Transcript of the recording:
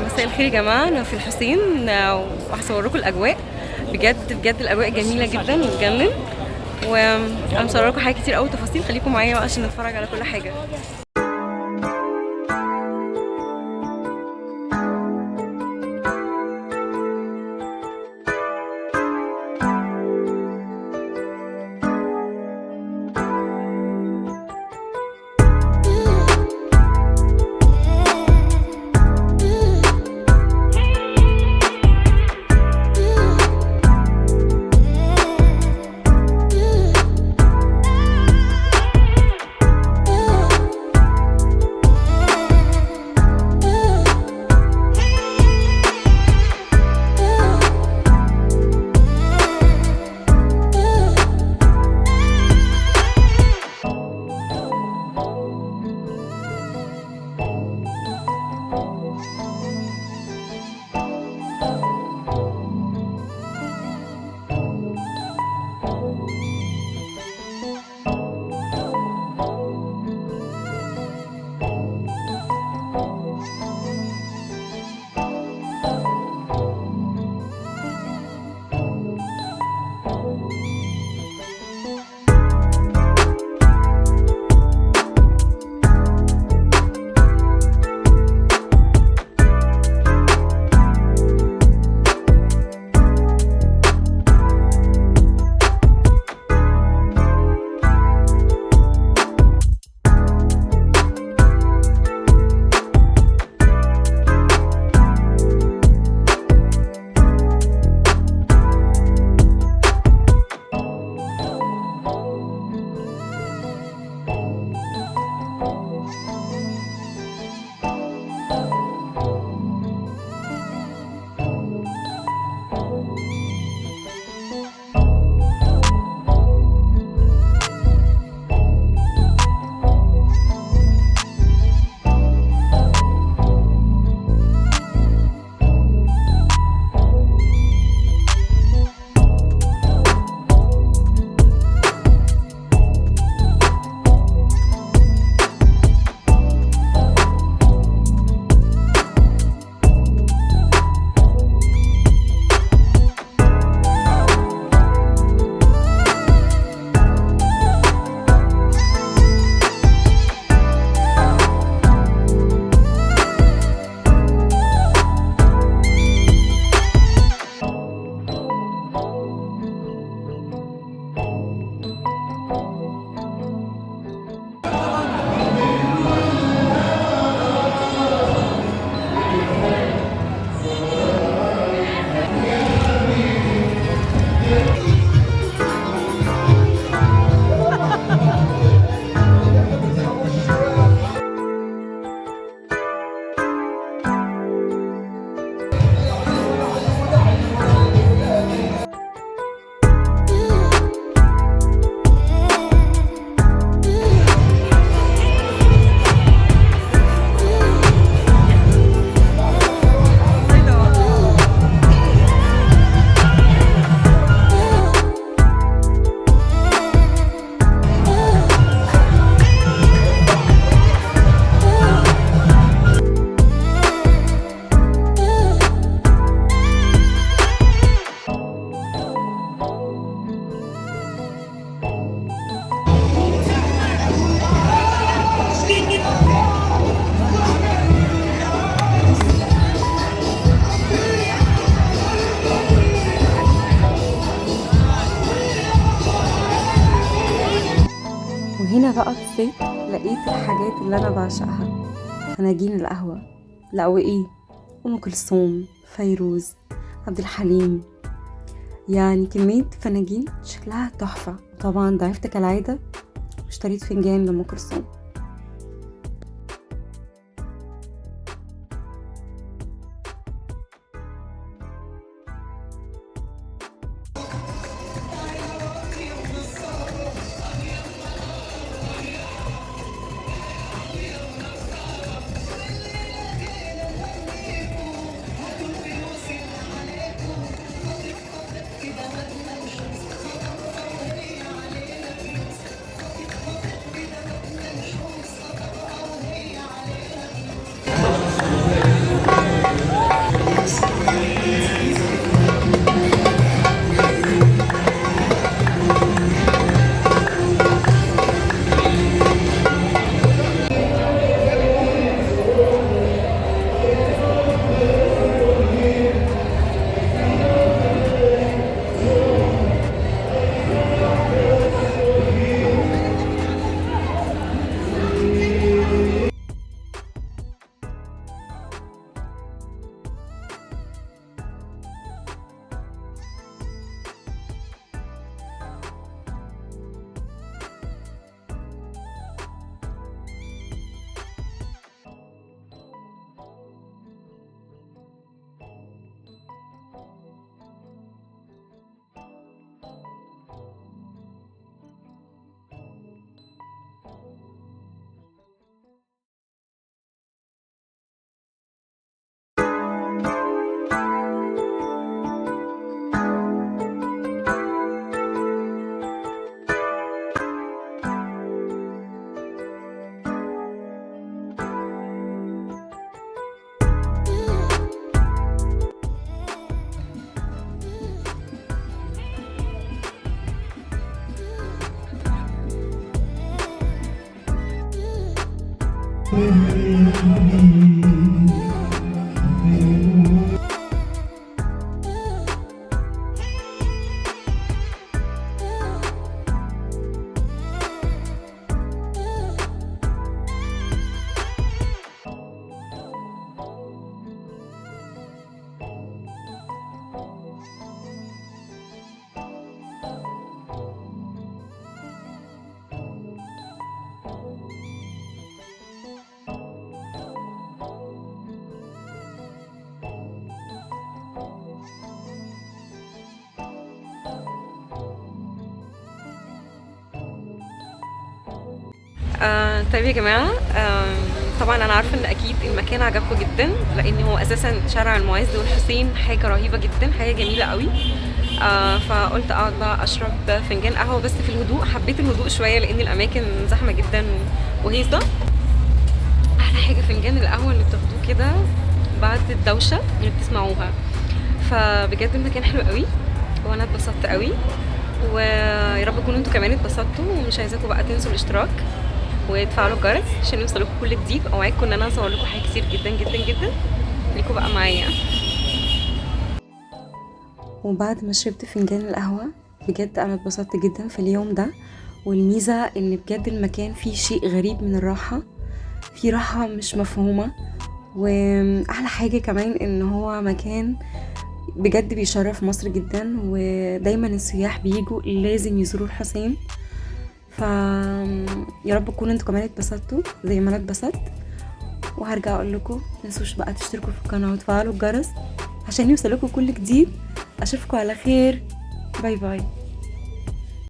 مساء الخير يا جماعة، أنا في الحسين وهصور لكم الأجواء. بجد بجد الأجواء جميلة جدا وتجنن، وأنا مصور لكم حاجات كتير أوي تفاصيل. خليكم معايا بقى عشان نتفرج على كل حاجة. وهنا بقى بصيت لقيت الحاجات اللي انا بعشقها، فناجين القهوة. لا وايه، ام كلثوم، فيروز، عبد الحليم، يعني كمية فناجين شكلها تحفة. طبعا ضعفت كالعادة واشتريت فنجان لأم كلثوم. طيب يا جماعة، طبعا أنا عارفة إن أكيد المكان عجبكم جدا، لأن هو أساسا شارع المعز والحسين حاجة رهيبة جدا، حاجة جميلة قوي. فقلت أقعد بقى أشرب فنجان قهوة بس في الهدوء. حبيت الهدوء شوية لأن الأماكن زحمة جدا وهيصة. أحلى حاجة فنجان القهوة اللي بتاخدوه كده بعد الدوشة اللي بتسمعوها. فبجد المكان حلو قوي وأنا اتبسطت قوي، ويا رب تكونوا انتوا كمان اتبسطتوا. ومش عايزاكم بقى تنسوا الاشتراك وتفعلوا الجرس عشان يوصلكم كل جديد. اوعدكم ان انا هصور لكم حاجات كتير جدا جدا جدا. خليكم بقى معايا. وبعد ما شربت فنجان القهوة بجد انا اتبسطت جدا في اليوم ده. والميزة ان بجد المكان فيه شيء غريب من الراحة، فيه راحة مش مفهومة. واحلى حاجة كمان ان هو مكان بجد بيشرف مصر جدا، ودايما السياح بيجوا لازم يزوروا الحسين. ف يا رب تكونوا انتوا كمان اتبسطتوا زي ما انا اتبسطت. وهرجع اقول لكم متنسوش بقى تشتركوا في القناه وتفعلوا الجرس عشان يوصلكوا كل جديد. اشوفكم على خير. باي باي.